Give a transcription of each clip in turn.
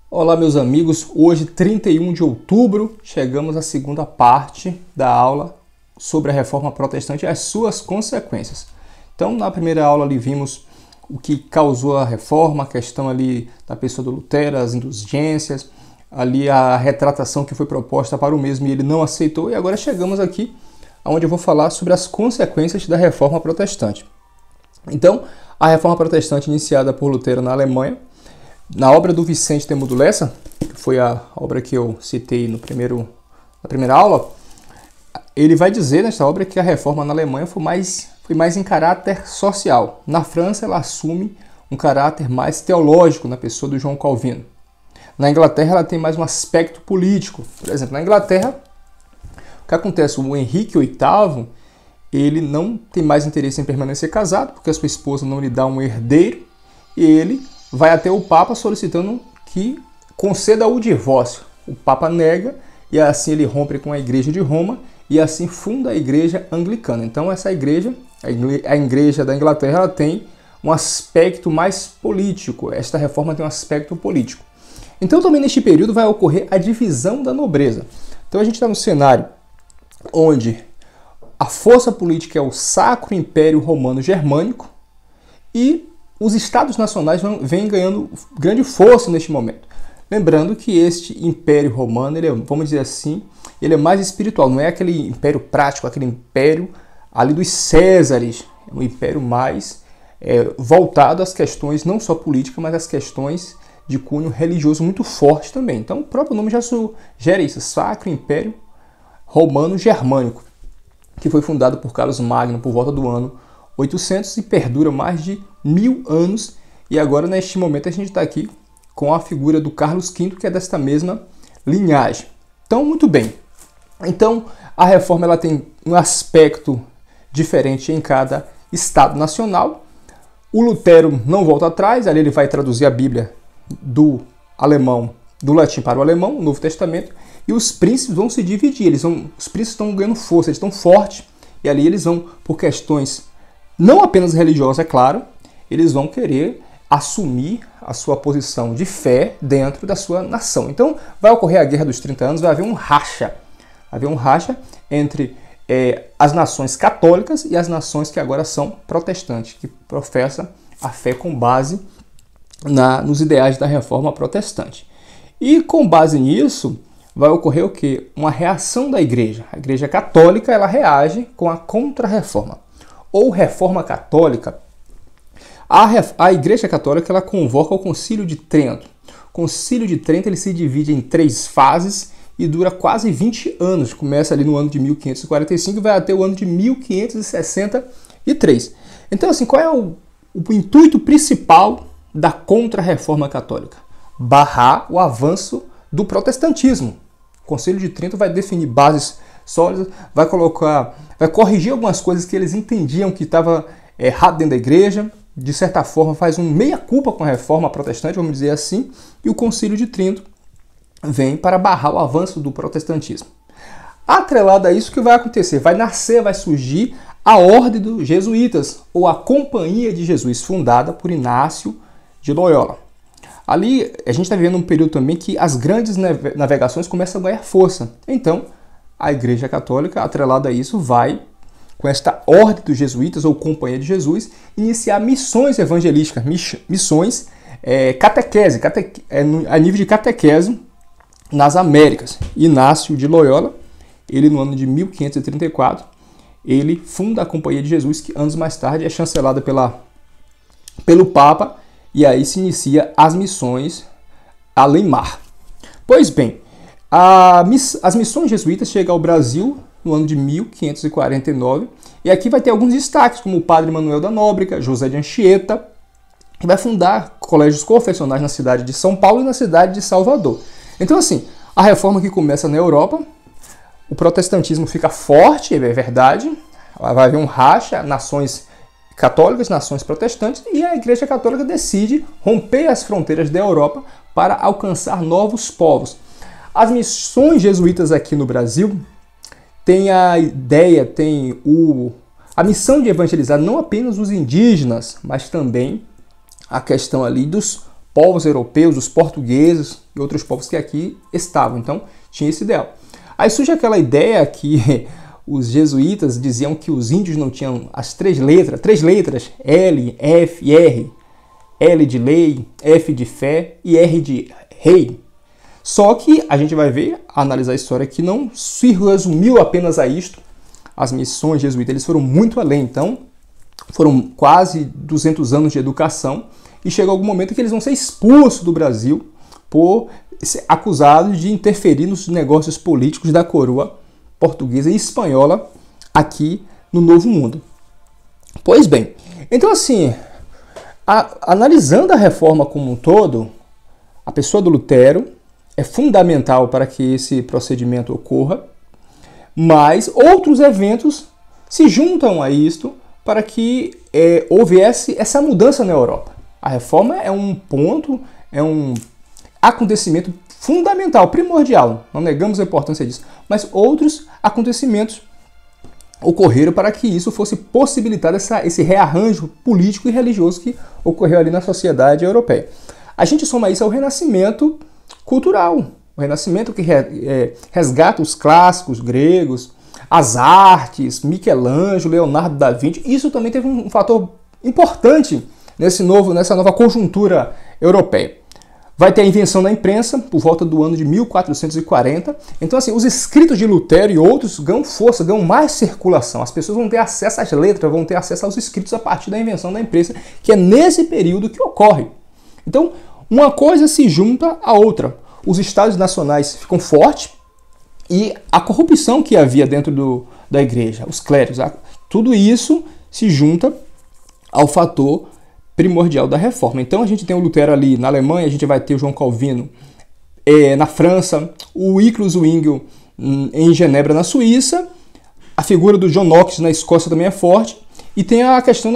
Olá, meus amigos. Hoje, 31 de outubro, chegamos à segunda parte da aula sobre a Reforma Protestante e as suas consequências. Então, na primeira aula ali vimos o que causou a reforma, a questão ali da pessoa do Lutero, as indulgências, ali a retratação que foi proposta para o mesmo e ele não aceitou. E agora chegamos aqui onde eu vou falar sobre as consequências da Reforma Protestante. Então, a Reforma Protestante iniciada por Lutero na Alemanha, na obra do Vicente Temudo Lessa, que foi a obra que eu citei na primeira aula, ele vai dizer nessa obra que a reforma na Alemanha foi mais em caráter social. Na França, ela assume um caráter mais teológico na pessoa do João Calvino. Na Inglaterra, ela tem mais um aspecto político. Por exemplo, na Inglaterra, o que acontece? O Henrique VIII, ele não tem mais interesse em permanecer casado, porque a sua esposa não lhe dá um herdeiro, e ele vai até o Papa solicitando que conceda o divórcio. O Papa nega e assim ele rompe com a Igreja de Roma e assim funda a Igreja Anglicana. Então essa igreja, a Igreja da Inglaterra, ela tem um aspecto mais político. Esta reforma tem um aspecto político. Então também neste período vai ocorrer a divisão da nobreza. Então a gente está no cenário onde a força política é o Sacro Império Romano Germânico e os estados nacionais vêm ganhando grande força neste momento. Lembrando que este Império Romano, vamos dizer assim, ele é mais espiritual, não é aquele império prático, aquele império ali dos Césares, é um império mais voltado às questões não só políticas, mas às questões de cunho religioso muito forte também. Então o próprio nome já sugere isso, Sacro Império Romano Germânico, que foi fundado por Carlos Magno por volta do ano 800 e perdura mais de 1000 anos. E agora, neste momento, a gente está aqui com a figura do Carlos V, que é desta mesma linhagem. Então, muito bem. Então, a reforma ela tem um aspecto diferente em cada estado nacional. O Lutero não volta atrás, ali ele vai traduzir a Bíblia do latim para o alemão, o Novo Testamento, e os príncipes vão se dividir. Os príncipes estão ganhando força, eles estão fortes, e ali eles vão, por questões não apenas religiosas, é claro, eles vão querer assumir a sua posição de fé dentro da sua nação. Então, vai ocorrer a Guerra dos 30 Anos, vai haver um racha. Vai haver um racha entre as nações católicas e as nações que agora são protestantes, que professam a fé com base nos ideais da Reforma Protestante. E com base nisso, vai ocorrer o quê? Uma reação da Igreja. A Igreja Católica ela reage com a Contra-Reforma ou Reforma Católica. A Igreja Católica ela convoca o Concílio de Trento. O Concílio de Trento ele se divide em 3 fases e dura quase 20 anos. Começa ali no ano de 1545 e vai até o ano de 1563. Então, assim, qual é o intuito principal da Contra-Reforma Católica? Barrar o avanço do protestantismo. O Concílio de Trento vai definir bases sólidas, vai corrigir algumas coisas que eles entendiam que estava errado dentro da igreja, de certa forma faz um meia-culpa com a reforma protestante, vamos dizer assim, e o Concílio de Trento vem para barrar o avanço do protestantismo. Atrelado a isso, o que vai acontecer? Vai surgir a Ordem dos Jesuítas, ou a Companhia de Jesus, fundada por Inácio de Loyola. Ali, a gente está vivendo um período também que as grandes navegações começam a ganhar força. Então, a Igreja Católica, atrelada a isso, vai, com esta Ordem dos Jesuítas, ou Companhia de Jesus, iniciar missões evangelísticas, missões catequese, a nível de catequese nas Américas. Inácio de Loyola, ele no ano de 1534, ele funda a Companhia de Jesus, que anos mais tarde é chancelada pelo Papa, e aí se inicia as missões além-mar. Pois bem, as missões jesuítas chegam ao Brasil no ano de 1549, e aqui vai ter alguns destaques, como o padre Manuel da Nóbrega, José de Anchieta, que vai fundar colégios confessionais na cidade de São Paulo e na cidade de Salvador. Então, assim, a reforma que começa na Europa, o protestantismo fica forte, é verdade, vai haver um racha, nações católicas, nações protestantes, e a Igreja Católica decide romper as fronteiras da Europa para alcançar novos povos. As missões jesuítas aqui no Brasil têm a ideia, a missão de evangelizar não apenas os indígenas, mas também a questão ali dos povos europeus, os portugueses e outros povos que aqui estavam. Então, tinha esse ideal. Aí surge aquela ideia que os jesuítas diziam que os índios não tinham as três letras, L, F e R. L de lei, F de fé e R de rei. Só que a gente vai ver, analisar a história, que não se resumiu apenas a isto. As missões jesuítas eles foram muito além, então foram quase 200 anos de educação e chega algum momento que eles vão ser expulsos do Brasil por ser acusados de interferir nos negócios políticos da coroa portuguesa e espanhola aqui no Novo Mundo. Pois bem, então assim, analisando a reforma como um todo, a pessoa do Lutero é fundamental para que esse procedimento ocorra, mas outros eventos se juntam a isto para que houvesse essa mudança na Europa. A reforma é um ponto, é um acontecimento fundamental, primordial, não negamos a importância disso, mas outros acontecimentos ocorreram para que isso fosse possibilitado, esse rearranjo político e religioso que ocorreu ali na sociedade europeia. A gente soma isso ao Renascimento cultural, o Renascimento que resgata os clássicos gregos, as artes, Michelangelo, Leonardo da Vinci. Isso também teve um fator importante nessa nova conjuntura europeia. Vai ter a invenção da imprensa por volta do ano de 1440. Então, assim, os escritos de Lutero e outros ganham força, ganham mais circulação. As pessoas vão ter acesso às letras, vão ter acesso aos escritos a partir da invenção da imprensa, que é nesse período que ocorre. Então, uma coisa se junta à outra. Os estados nacionais ficam fortes e a corrupção que havia dentro da igreja, os clérigos, tudo isso se junta ao fator primordial da reforma. Então a gente tem o Lutero ali na Alemanha, a gente vai ter o João Calvino na França, o Wycliffe Zwingli em Genebra, na Suíça, a figura do John Knox na Escócia também é forte, e tem a questão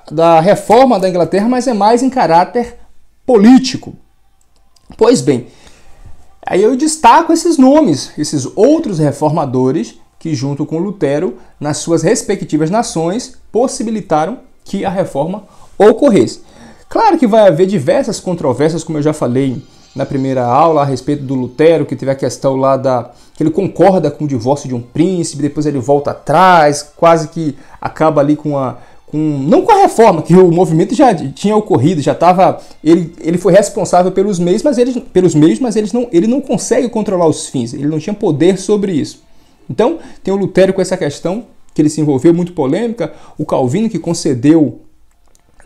da reforma da Inglaterra, mas é mais em caráter político. Pois bem, aí eu destaco esses nomes, esses outros reformadores que, junto com Lutero, nas suas respectivas nações, possibilitaram que a reforma ocorresse. Claro que vai haver diversas controvérsias, como eu já falei na primeira aula, a respeito do Lutero, que teve a questão lá que ele concorda com o divórcio de um príncipe, depois ele volta atrás, quase que acaba ali não com a reforma, que o movimento já tinha ocorrido, já estava. Ele foi responsável pelos meios, mas ele não consegue controlar os fins, ele não tinha poder sobre isso. Então, tem o Lutero com essa questão, que ele se envolveu, muito polêmica, o Calvino que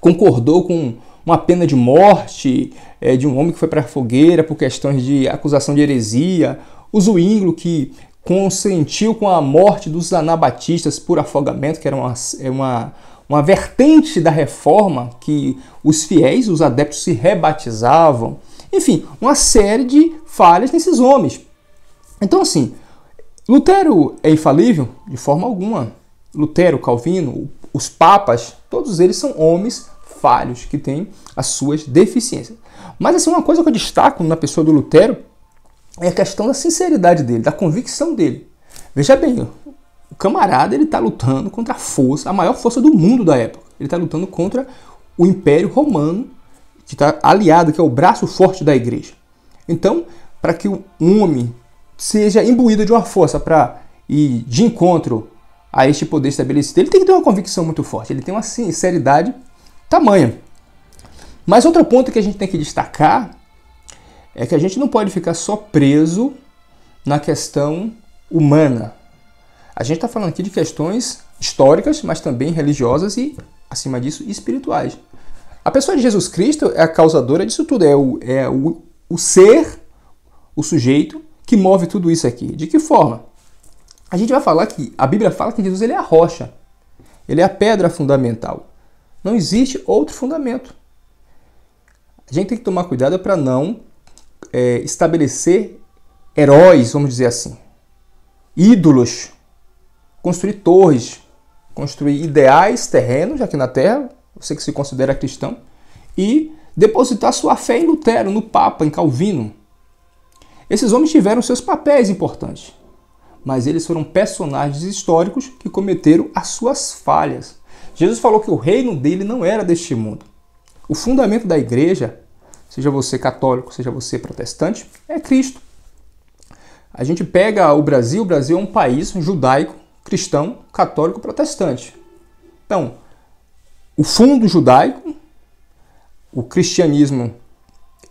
concordou com uma pena de morte de um homem que foi para a fogueira por questões de acusação de heresia, o Zwingli que consentiu com a morte dos anabatistas por afogamento, que era uma vertente da reforma, que os fiéis, os adeptos se rebatizavam. Enfim, uma série de falhas nesses homens. Então, assim, Lutero é infalível? De forma alguma. Lutero, Calvino, os papas, todos eles são homens falhos, que têm as suas deficiências. Mas, assim, uma coisa que eu destaco na pessoa do Lutero é a questão da sinceridade dele, da convicção dele. Veja bem, o camarada ele está lutando contra a maior força do mundo da época. Ele está lutando contra o Império Romano, que está aliado, que é o braço forte da igreja. Então, para que um homem seja imbuído de uma força para ir de encontro a este poder estabelecido, ele tem que ter uma convicção muito forte, ele tem uma sinceridade tamanha. Mas outro ponto que a gente tem que destacar é que a gente não pode ficar só preso na questão humana. A gente está falando aqui de questões históricas, mas também religiosas e, acima disso, espirituais. A pessoa de Jesus Cristo é a causadora disso tudo, é o ser, o sujeito que move tudo isso aqui. De que forma? A gente vai falar que a Bíblia fala que Jesus ele é a rocha, ele é a pedra fundamental. Não existe outro fundamento. A gente tem que tomar cuidado para não estabelecer heróis, vamos dizer assim, ídolos, construir torres, construir ideais terrenos aqui na Terra, você que se considera cristão, e depositar sua fé em Lutero, no Papa, em Calvino. Esses homens tiveram seus papéis importantes, mas eles foram personagens históricos que cometeram as suas falhas. Jesus falou que o reino dele não era deste mundo. O fundamento da igreja seja você católico, seja você protestante, é Cristo. A gente pega o Brasil é um país judaico, cristão, católico, protestante. Então, o fundo judaico, o cristianismo,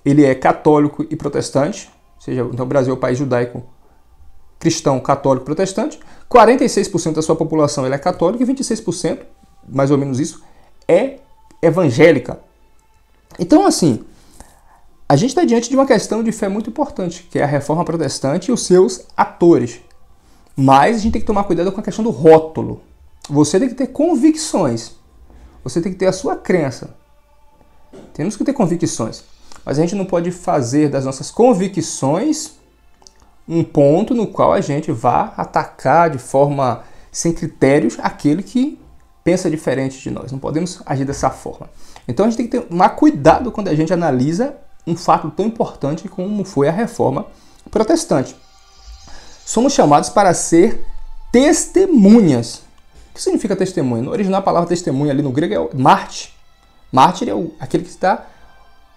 ele é católico e protestante, ou seja, então o Brasil é um país judaico, cristão, católico, protestante. 46% da sua população é católica e 26%, mais ou menos isso, é evangélica. Então, assim, a gente está diante de uma questão de fé muito importante, que é a reforma protestante e os seus atores. Mas a gente tem que tomar cuidado com a questão do rótulo. Você tem que ter convicções. Você tem que ter a sua crença. Temos que ter convicções. Mas a gente não pode fazer das nossas convicções um ponto no qual a gente vá atacar de forma sem critérios aquele que pensa diferente de nós. Não podemos agir dessa forma. Então a gente tem que tomar cuidado quando a gente analisa um fato tão importante como foi a reforma protestante. Somos chamados para ser testemunhas. O que significa testemunha? No original, a palavra testemunha ali no grego é mártir. Mártir é aquele que está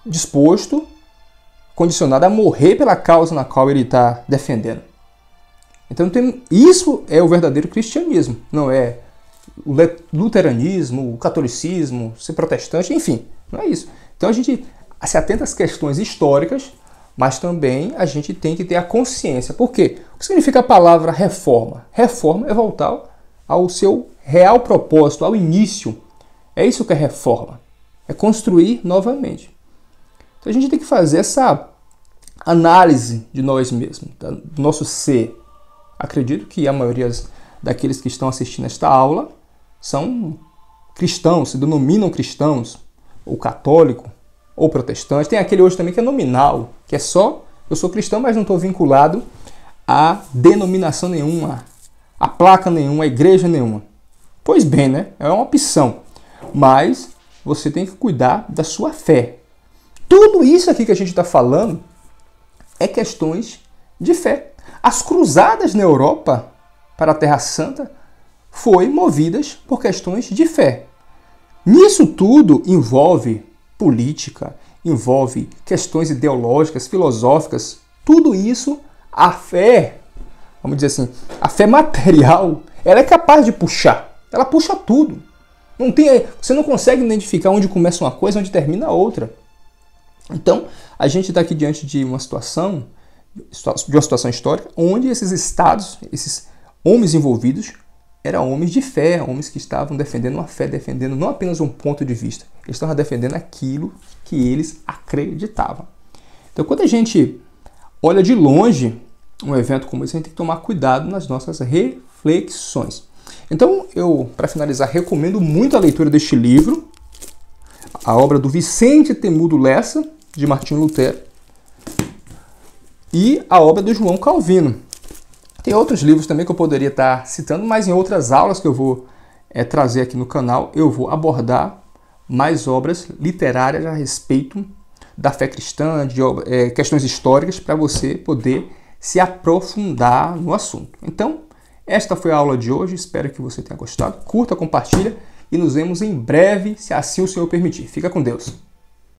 disposto, condicionado a morrer pela causa na qual ele está defendendo. Então, isso é o verdadeiro cristianismo. Não é o luteranismo, o catolicismo, ser protestante, enfim. Não é isso. Então, a gente se atenta às questões históricas, mas também a gente tem que ter a consciência. Por quê? O que significa a palavra reforma? Reforma é voltar ao seu real propósito, ao início. É isso que é reforma. É construir novamente. Então a gente tem que fazer essa análise de nós mesmos, do nosso ser. Acredito que a maioria daqueles que estão assistindo esta aula são cristãos, se denominam cristãos, ou católico, ou protestante. Tem aquele hoje também que é nominal, que é só, eu sou cristão, mas não estou vinculado a denominação nenhuma, a placa nenhuma, a igreja nenhuma. Pois bem, né? É uma opção. Mas você tem que cuidar da sua fé. Tudo isso aqui que a gente está falando é questões de fé. As cruzadas na Europa para a Terra Santa foram movidas por questões de fé. Nisso tudo envolve política, envolve questões ideológicas, filosóficas. Tudo isso, a fé, vamos dizer assim, a fé material, ela é capaz de puxar. Ela puxa tudo. Você não consegue identificar onde começa uma coisa e onde termina a outra. Então, a gente está aqui diante de uma situação histórica, onde esses estados, esses homens envolvidos, eram homens de fé, homens que estavam defendendo uma fé, defendendo não apenas um ponto de vista, eles estavam defendendo aquilo que eles acreditavam. Então, quando a gente olha de longe um evento como esse, a gente tem que tomar cuidado nas nossas reflexões. Então, eu, para finalizar, recomendo muito a leitura deste livro, a obra do Vicente Temudo Lessa, de Martinho Lutero, e a obra do João Calvino. Tem outros livros também que eu poderia estar citando, mas em outras aulas que eu vou trazer aqui no canal, eu vou abordar mais obras literárias a respeito da fé cristã, de questões históricas, para você poder se aprofundar no assunto. Então, esta foi a aula de hoje, espero que você tenha gostado. Curta, compartilha e nos vemos em breve, se assim o Senhor permitir. Fica com Deus.